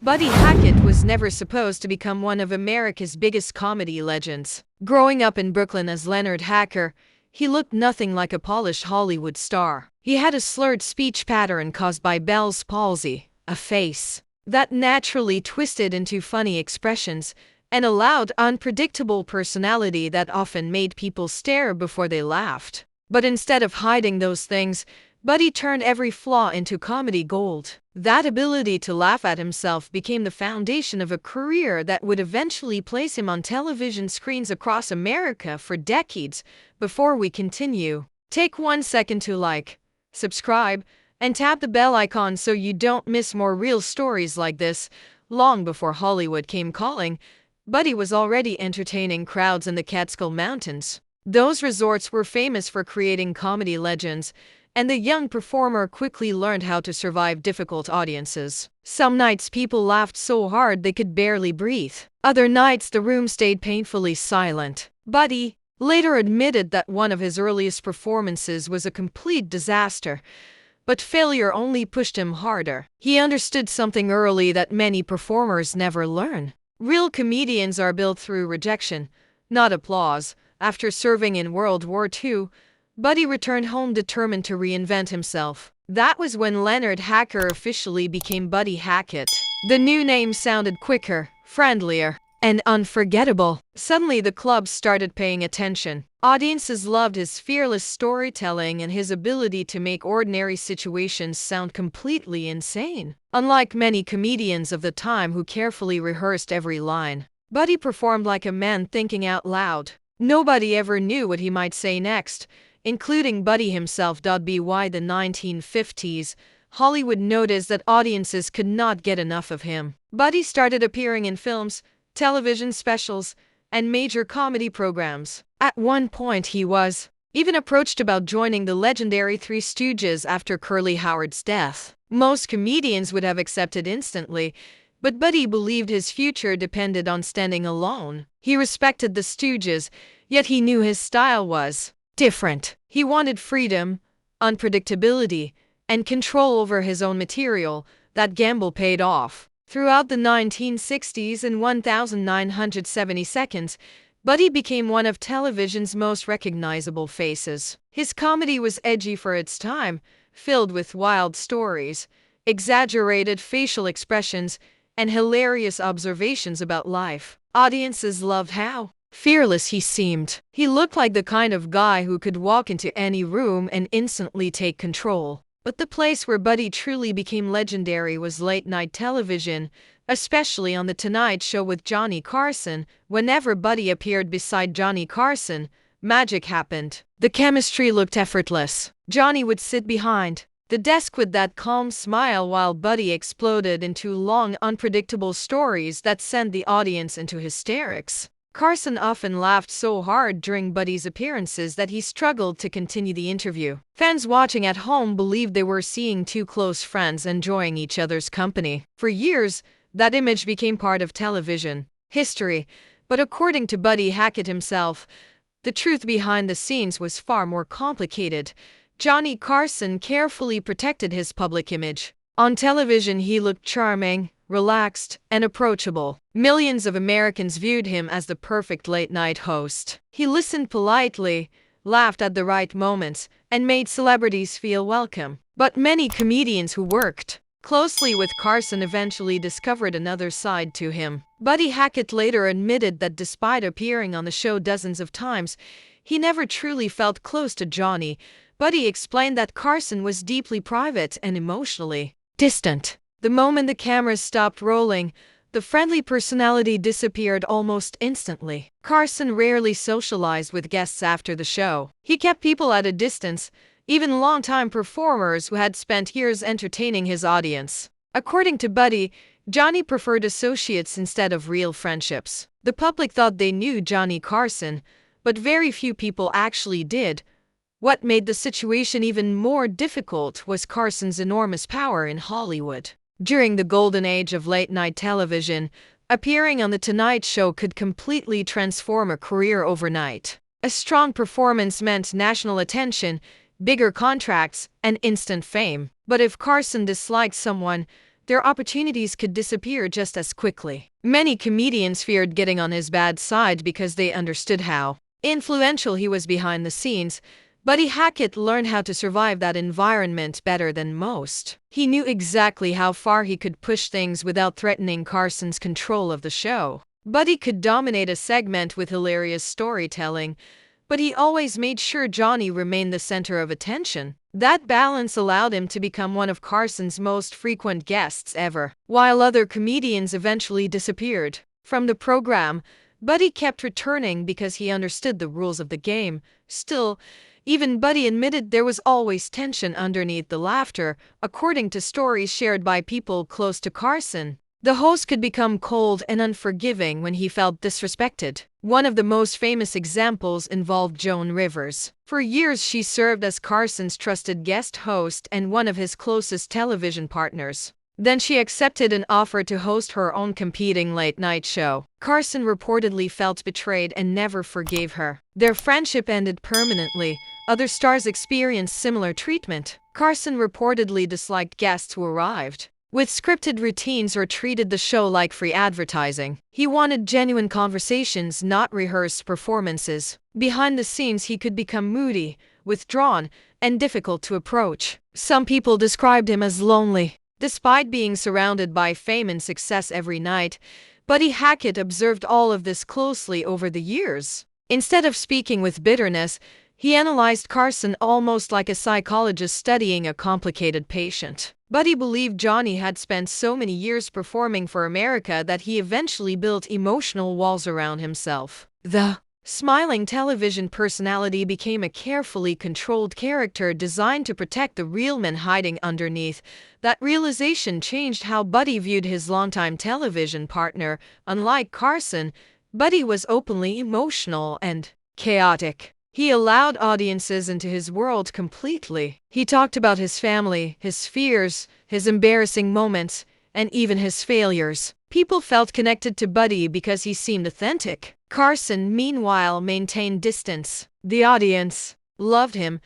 Buddy Hackett was never supposed to become one of America's biggest comedy legends. Growing up in Brooklyn as Leonard Hacker, he looked nothing like a polished Hollywood star. He had a slurred speech pattern caused by Bell's palsy, a face that naturally twisted into funny expressions, and a loud, unpredictable personality that often made people stare before they laughed. But instead of hiding those things, Buddy turned every flaw into comedy gold. That ability to laugh at himself became the foundation of a career that would eventually place him on television screens across America for decades. Before we continue, take 1 second to like, subscribe, and tap the bell icon so you don't miss more real stories like this. Long before Hollywood came calling, Buddy was already entertaining crowds in the Catskill Mountains. Those resorts were famous for creating comedy legends, and the young performer quickly learned how to survive difficult audiences. Some nights people laughed so hard they could barely breathe. Other nights the room stayed painfully silent. Buddy later admitted that one of his earliest performances was a complete disaster, but failure only pushed him harder. He understood something early that many performers never learn. Real comedians are built through rejection, not applause. After serving in World War II, Buddy returned home determined to reinvent himself. That was when Leonard Hacker officially became Buddy Hackett. The new name sounded quicker, friendlier, and unforgettable. Suddenly the clubs started paying attention. Audiences loved his fearless storytelling and his ability to make ordinary situations sound completely insane. Unlike many comedians of the time who carefully rehearsed every line, Buddy performed like a man thinking out loud. Nobody ever knew what he might say next, including Buddy himself. By the 1950s, Hollywood noticed that audiences could not get enough of him. Buddy started appearing in films, television specials, and major comedy programs. At one point he was even approached about joining the legendary Three Stooges after Curly Howard's death. Most comedians would have accepted instantly, but Buddy believed his future depended on standing alone. He respected the Stooges, yet he knew his style was different. He wanted freedom, unpredictability, and control over his own material. That gamble paid off. Throughout the 1960s and 1970 seconds, Buddy became one of television's most recognizable faces. His comedy was edgy for its time, filled with wild stories, exaggerated facial expressions, and hilarious observations about life. Audiences loved how fearless he seemed. He looked like the kind of guy who could walk into any room and instantly take control. But the place where Buddy truly became legendary was late-night television, especially on The Tonight Show with Johnny Carson. Whenever Buddy appeared beside Johnny Carson, magic happened. The chemistry looked effortless. Johnny would sit behind the desk with that calm smile while Buddy exploded into long, unpredictable stories that sent the audience into hysterics. Carson often laughed so hard during Buddy's appearances that he struggled to continue the interview. Fans watching at home believed they were seeing two close friends enjoying each other's company. For years, that image became part of television history, but according to Buddy Hackett himself, the truth behind the scenes was far more complicated. Johnny Carson carefully protected his public image. On television, he looked charming, relaxed, and approachable. Millions of Americans viewed him as the perfect late-night host. He listened politely, laughed at the right moments, and made celebrities feel welcome. But many comedians who worked closely with Carson eventually discovered another side to him. Buddy Hackett later admitted that despite appearing on the show dozens of times, he never truly felt close to Johnny. Buddy explained that Carson was deeply private and emotionally distant. The moment the cameras stopped rolling, the friendly personality disappeared almost instantly. Carson rarely socialized with guests after the show. He kept people at a distance, even longtime performers who had spent years entertaining his audience. According to Buddy, Johnny preferred associates instead of real friendships. The public thought they knew Johnny Carson, but very few people actually did. What made the situation even more difficult was Carson's enormous power in Hollywood. During the golden age of late-night television, appearing on The Tonight Show could completely transform a career overnight. A strong performance meant national attention, bigger contracts, and instant fame. But if Carson disliked someone, their opportunities could disappear just as quickly. Many comedians feared getting on his bad side because they understood how influential he was behind the scenes. Buddy Hackett learned how to survive that environment better than most. He knew exactly how far he could push things without threatening Carson's control of the show. Buddy could dominate a segment with hilarious storytelling, but he always made sure Johnny remained the center of attention. That balance allowed him to become one of Carson's most frequent guests ever. While other comedians eventually disappeared from the program, Buddy kept returning because he understood the rules of the game. Still, even Buddy admitted there was always tension underneath the laughter, according to stories shared by people close to Carson. The host could become cold and unforgiving when he felt disrespected. One of the most famous examples involved Joan Rivers. For years, she served as Carson's trusted guest host and one of his closest television partners. Then she accepted an offer to host her own competing late-night show. Carson reportedly felt betrayed and never forgave her. Their friendship ended permanently. Other stars experienced similar treatment. Carson reportedly disliked guests who arrived with scripted routines or treated the show like free advertising. He wanted genuine conversations, not rehearsed performances. Behind the scenes, he could become moody, withdrawn, and difficult to approach. Some people described him as lonely. Despite being surrounded by fame and success every night, Buddy Hackett observed all of this closely over the years. Instead of speaking with bitterness, he analyzed Carson almost like a psychologist studying a complicated patient. Buddy believed Johnny had spent so many years performing for America that he eventually built emotional walls around himself. The smiling television personality became a carefully controlled character designed to protect the real man hiding underneath. That realization changed how Buddy viewed his longtime television partner. Unlike Carson, Buddy was openly emotional and chaotic. He allowed audiences into his world completely. He talked about his family, his fears, his embarrassing moments, and even his failures. People felt connected to Buddy because he seemed authentic. Carson, meanwhile, maintained distance. The audience loved him,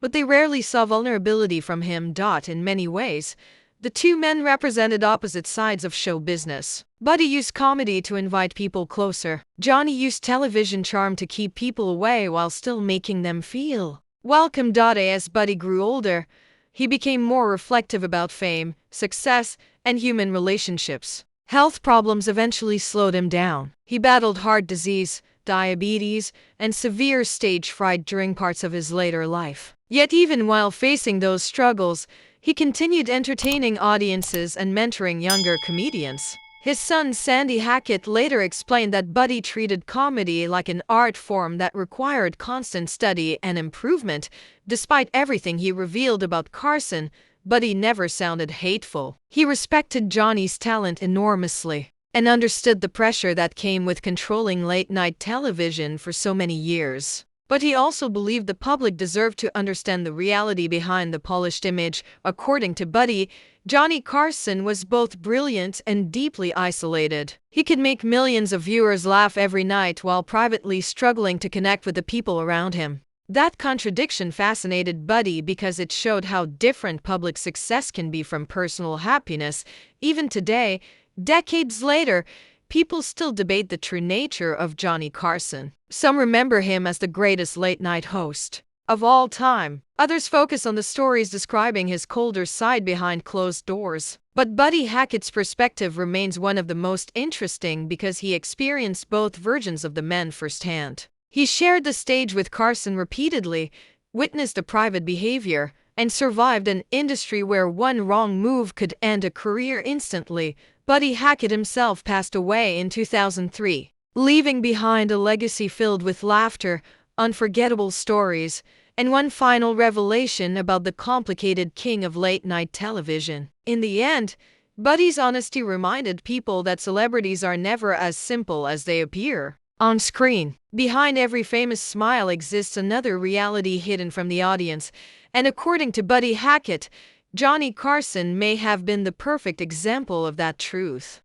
but they rarely saw vulnerability from him. In many ways, the two men represented opposite sides of show business. Buddy used comedy to invite people closer. Johnny used television charm to keep people away while still making them feel welcome. As Buddy grew older, he became more reflective about fame, success, and human relationships. Health problems eventually slowed him down. He battled heart disease, diabetes, and severe stage fright during parts of his later life. Yet even while facing those struggles, he continued entertaining audiences and mentoring younger comedians. His son Sandy Hackett later explained that Buddy treated comedy like an art form that required constant study and improvement. Despite everything he revealed about Carson, Buddy never sounded hateful. He respected Johnny's talent enormously and understood the pressure that came with controlling late-night television for so many years. But he also believed the public deserved to understand the reality behind the polished image. According to Buddy, Johnny Carson was both brilliant and deeply isolated. He could make millions of viewers laugh every night while privately struggling to connect with the people around him. That contradiction fascinated Buddy because it showed how different public success can be from personal happiness. Even today, decades later, people still debate the true nature of Johnny Carson. Some remember him as the greatest late-night host of all time. Others focus on the stories describing his colder side behind closed doors. But Buddy Hackett's perspective remains one of the most interesting because he experienced both versions of the man firsthand. He shared the stage with Carson repeatedly, witnessed the private behavior, and survived an industry where one wrong move could end a career instantly. Buddy Hackett himself passed away in 2003, leaving behind a legacy filled with laughter, unforgettable stories, and one final revelation about the complicated king of late-night television. In the end, Buddy's honesty reminded people that celebrities are never as simple as they appear on screen. Behind every famous smile exists another reality hidden from the audience, and according to Buddy Hackett, Johnny Carson may have been the perfect example of that truth.